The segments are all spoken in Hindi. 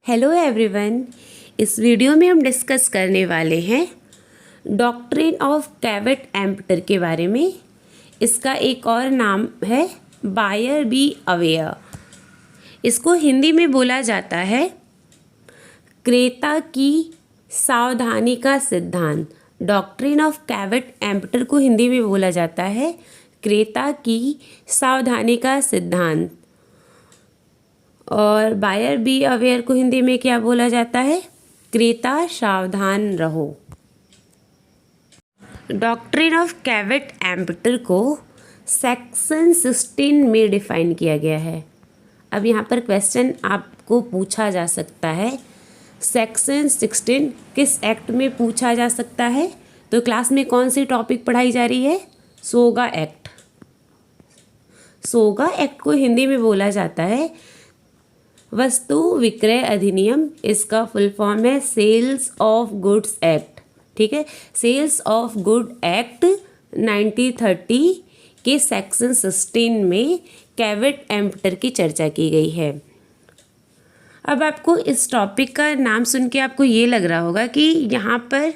Hello everyone. इस वीडियो में हम डिस्कस करने वाले हैं डॉक्ट्रिन ऑफ कैवेट-एम्पटर के बारे में। इसका एक और नाम है बायर बी अवेयर। इसको हिंदी में बोला जाता है क्रेता की सावधानी का सिद्धांत। डॉक्ट्रिन ऑफ कैवेट-एम्पटर को हिंदी में बोला जाता है क्रेता की सावधानी का सिद्धांत। और बायर बी अवेयर को हिंदी में क्या बोला जाता है? क्रेता सावधान रहो। डॉक्ट्रिन ऑफ कैवेट-एम्पटर को सेक्शन 16 में डिफाइन किया गया है। अब यहाँ पर क्वेश्चन आपको पूछा जा सकता है, सेक्शन 16 किस एक्ट में पूछा जा सकता है? तो क्लास में कौन सी टॉपिक पढ़ाई जा रही है? सोगा एक्ट। सोगा एक्ट को हिंदी में बोला जाता है वस्तु विक्रय अधिनियम। इसका फुल फॉर्म है सेल्स ऑफ गुड्स एक्ट। ठीक है, सेल्स ऑफ गुड एक्ट 1930 के सेक्शन 16 में कैवेट-एम्पटर की चर्चा की गई है। अब आपको इस टॉपिक का नाम सुन के आपको ये लग रहा होगा कि यहाँ पर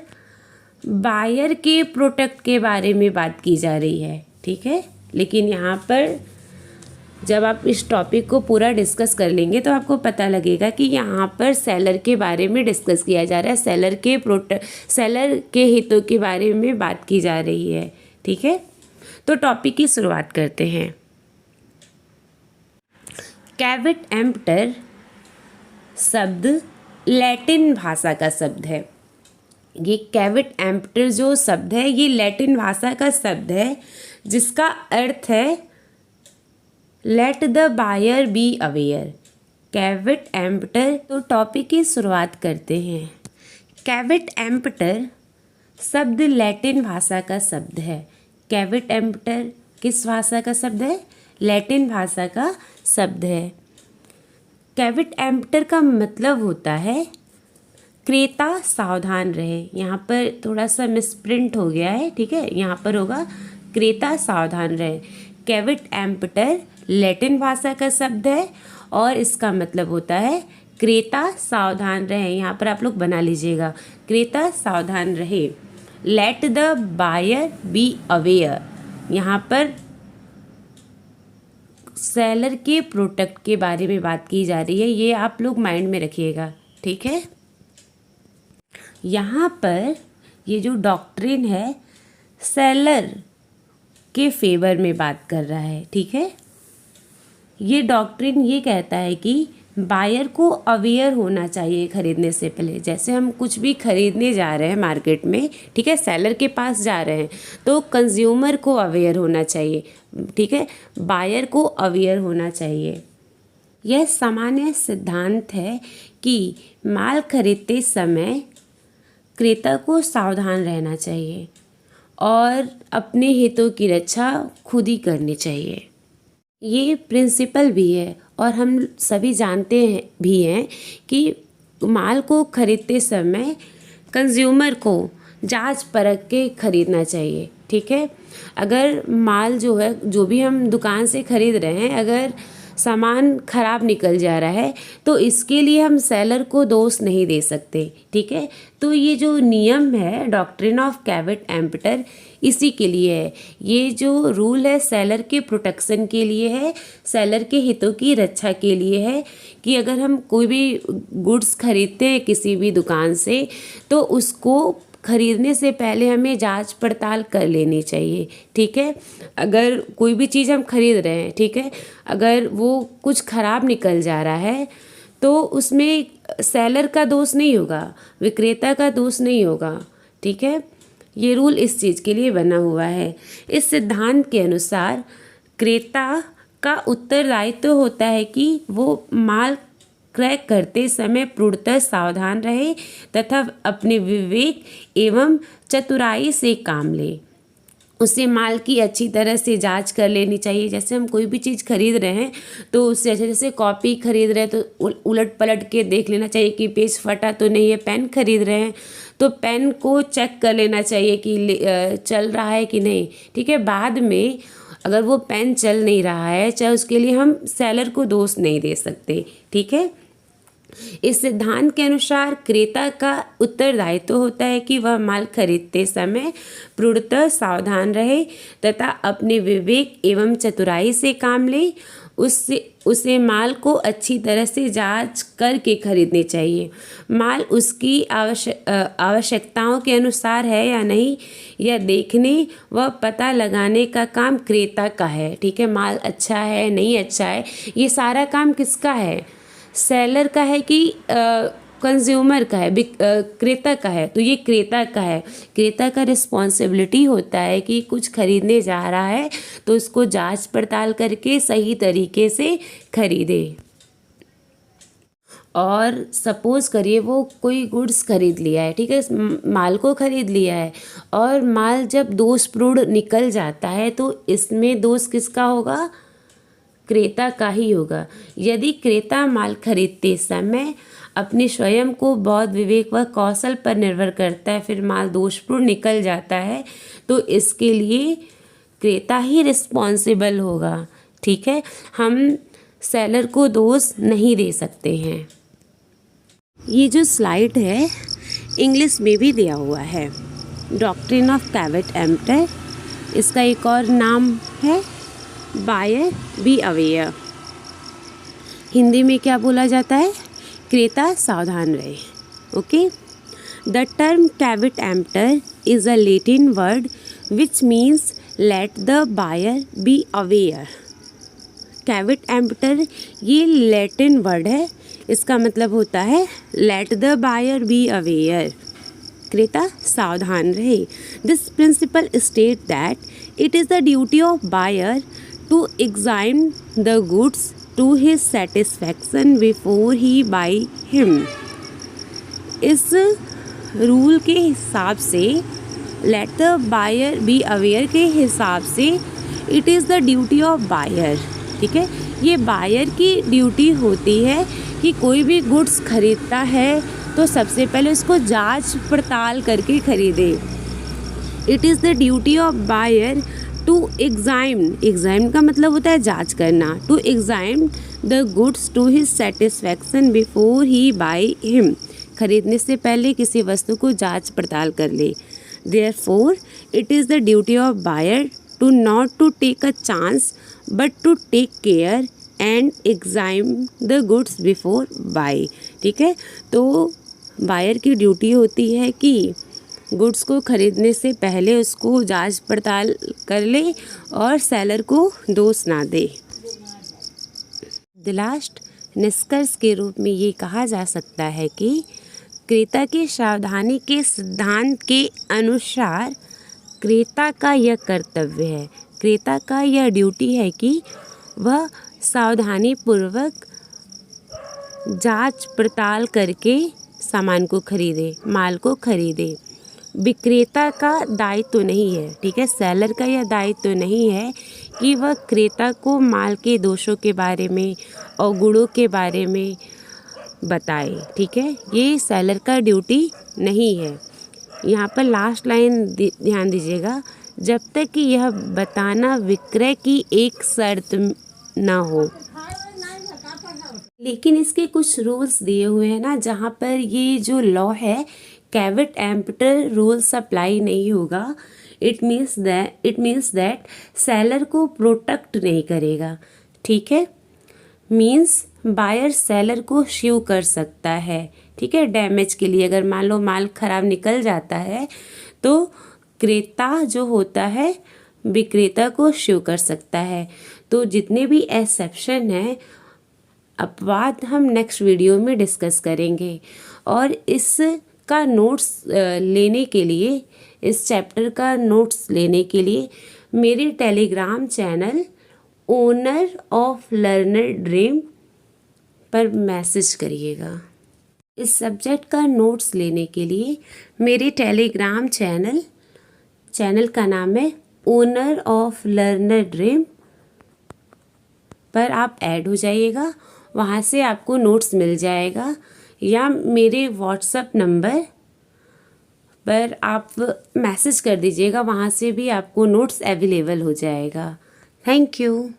बायर के प्रोडक्ट के बारे में बात की जा रही है। ठीक है, लेकिन यहाँ पर जब आप इस टॉपिक को पूरा डिस्कस कर लेंगे तो आपको पता लगेगा कि यहाँ पर सेलर के बारे में डिस्कस किया जा रहा है। सेलर के हितों के बारे में बात की जा रही है। ठीक है, तो टॉपिक की शुरुआत करते हैं। कैवेट-एम्पटर शब्द लैटिन भाषा का शब्द है। ये कैवेट-एम्पटर जो शब्द है ये लैटिन भाषा का शब्द है जिसका अर्थ है let the buyer be aware. Caveat emptor, तो टॉपिक की शुरुआत करते हैं। कैवेट-एम्पटर शब्द लैटिन भाषा का शब्द है। कैवेट-एम्पटर किस भाषा का शब्द है? लैटिन भाषा का शब्द है। कैवेट-एम्पटर का मतलब होता है क्रेता सावधान रहे। यहाँ पर थोड़ा सा मिसप्रिंट हो गया है। ठीक है, यहाँ पर होगा क्रेता सावधान रहे। कैवेट-एम्पटर लैटिन भाषा का शब्द है और इसका मतलब होता है क्रेता सावधान रहे। यहाँ पर आप लोग बना लीजिएगा, क्रेता सावधान रहे। Let the buyer be aware. यहाँ पर सेलर के प्रोडक्ट के बारे में बात की जा रही है, ये आप लोग माइंड में रखिएगा। ठीक है, यहाँ पर ये जो डॉक्ट्रिन है सेलर के फेवर में बात कर रहा है। ठीक है, ये डॉक्ट्रिन ये कहता है कि बायर को अवेयर होना चाहिए खरीदने से पहले। जैसे हम कुछ भी खरीदने जा रहे हैं मार्केट में, ठीक है, सेलर के पास जा रहे हैं तो कंज्यूमर को अवेयर होना चाहिए। ठीक है, बायर को अवेयर होना चाहिए। यह सामान्य सिद्धांत है कि माल खरीदते समय क्रेता को सावधान रहना चाहिए और अपने हितों की रक्षा खुद ही करनी चाहिए। ये प्रिंसिपल भी है और हम सभी जानते हैं भी हैं कि माल को खरीदते समय कंज्यूमर को जांच परख के खरीदना चाहिए। ठीक है, अगर माल जो है, जो भी हम दुकान से खरीद रहे हैं, अगर सामान खराब निकल जा रहा है तो इसके लिए हम सेलर को दोष नहीं दे सकते। ठीक है, तो ये जो नियम है डॉक्ट्रिन ऑफ कैवेट-एम्पटर इसी के लिए है। ये जो रूल है सेलर के प्रोटेक्शन के लिए है, सेलर के हितों की रक्षा के लिए है कि अगर हम कोई भी गुड्स खरीदते हैं किसी भी दुकान से तो उसको खरीदने से पहले हमें जांच पड़ताल कर लेनी चाहिए। ठीक है, अगर कोई भी चीज़ हम खरीद रहे हैं, ठीक है, अगर वो कुछ ख़राब निकल जा रहा है तो उसमें सेलर का दोष नहीं होगा, विक्रेता का दोष नहीं होगा। ठीक है, ये रूल इस चीज़ के लिए बना हुआ है। इस सिद्धांत के अनुसार क्रेता का उत्तरदायित्व होता है कि वो माल क्रय करते समय पूर्णतः सावधान रहे तथा अपने विवेक एवं चतुराई से काम ले। उसे माल की अच्छी तरह से जांच कर लेनी चाहिए। जैसे हम कोई भी चीज़ खरीद रहे हैं तो उससे जैसे कॉपी खरीद रहे हैं तो उलट पलट के देख लेना चाहिए कि पेज फटा तो नहीं है। पेन खरीद रहे हैं तो पेन को चेक कर लेना चाहिए कि चल रहा है कि नहीं। ठीक है, बाद में अगर वो पेन चल नहीं रहा है चाहे उसके लिए हम सेलर को दोष नहीं दे सकते। ठीक है, इस सिद्धांत के अनुसार क्रेता का उत्तरदायित्व होता है कि वह माल खरीदते समय पूर्णतः सावधान रहे तथा अपने विवेक एवं चतुराई से काम ले। उसे माल को अच्छी तरह से जांच करके खरीदनी चाहिए। माल उसकी आवश्यकताओं के अनुसार है या नहीं, यह देखने व पता लगाने का काम क्रेता का है। ठीक है, माल अच्छा है नहीं अच्छा है, ये सारा काम किसका है? सेलर का है कि कंज्यूमर का है, क्रेता का है? तो ये क्रेता का है। क्रेता का रिस्पॉन्सिबिलिटी होता है कि कुछ खरीदने जा रहा है तो उसको जांच पड़ताल करके सही तरीके से खरीदे। और सपोज़ करिए वो कोई गुड्स खरीद लिया है, ठीक है, माल को खरीद लिया है, और माल जब दोषपूर्ण निकल जाता है तो इसमें दोष किसका होगा? क्रेता का ही होगा। यदि क्रेता माल खरीदते समय अपने स्वयं को बौद्ध विवेक व कौशल पर निर्भर करता है, फिर माल दोषपूर्ण निकल जाता है, तो इसके लिए क्रेता ही रिस्पॉन्सिबल होगा। ठीक है, हम सेलर को दोष नहीं दे सकते हैं। ये जो स्लाइड है इंग्लिश में भी दिया हुआ है, डॉक्ट्रिन ऑफ कैवेट-एम्पटर। इसका एक और नाम है बायर बी अवेयर। हिंदी में क्या बोला जाता है? क्रेता सावधान रहे। Okay, the term caveat emptor is a Latin word which means let the buyer be aware. Caveat emptor ये लैटिन वर्ड है, इसका मतलब होता है let the buyer be aware, क्रेता सावधान रहे। This principle state that it is the duty of buyer to examine the goods to his satisfaction before he buy him। इस रूल के हिसाब से, let the buyer be aware के हिसाब से, it is the duty of buyer। ठीक है, ये बायर की ड्यूटी होती है कि कोई भी गुड्स खरीदता है तो सबसे पहले उसको जांच पड़ताल करके खरीदे। It is the duty of buyer to examine का मतलब होता है जांच करना। To examine the goods to his satisfaction before he buy him, खरीदने से पहले किसी वस्तु को जांच पड़ताल कर ले। Therefore it is the duty of buyer to not to take a chance but to take care and examine the goods before buy. ठीक है, तो बायर की ड्यूटी होती है कि गुड्स को खरीदने से पहले उसको जांच पड़ताल कर ले और सेलर को दोष ना दे। द लास्ट निष्कर्ष के रूप में ये कहा जा सकता है कि क्रेता की सावधानी के सिद्धांत के अनुसार क्रेता का यह कर्तव्य है, क्रेता का यह ड्यूटी है कि वह सावधानी पूर्वक जांच पड़ताल करके सामान को खरीदे, माल को खरीदे। विक्रेता का दायित्व नहीं है, ठीक है, सेलर का यह दायित्व नहीं है कि वह क्रेता को माल के दोषों के बारे में और गुणों के बारे में बताए। ठीक है, ये सेलर का ड्यूटी नहीं है। यहाँ पर लास्ट लाइन ध्यान दीजिएगा, जब तक कि यह बताना विक्रय की एक शर्त ना हो। लेकिन इसके कुछ रूल्स दिए हुए हैं ना, जहाँ पर ये जो लॉ है कैवेट-एम्पटर रूल्स अप्लाई नहीं होगा। इट मीन्स दैट सेलर को प्रोटेक्ट नहीं करेगा। ठीक है, मीन्स बायर सेलर को स्यू कर सकता है। ठीक है, डैमेज के लिए अगर मान लो माल खराब निकल जाता है तो क्रेता जो होता है विक्रेता को स्यू कर सकता है। तो जितने भी एक्सेप्शन हैं अपवाद हम नेक्स्ट वीडियो में डिस्कस करेंगे। और इसका नोट्स लेने के लिए, इस चैप्टर का नोट्स लेने के लिए मेरे Telegram channel owner of learner dream पर मैसेज करिएगा। इस सब्जेक्ट का नोट्स लेने के लिए मेरे टेलीग्राम चैनल का नाम है ओनर ऑफ लर्नर ड्रीम पर आप ऐड हो जाइएगा, वहाँ से आपको नोट्स मिल जाएगा। या मेरे व्हाट्सएप नंबर पर आप मैसेज कर दीजिएगा, वहाँ से भी आपको नोट्स अवेलेबल हो जाएगा। Thank you.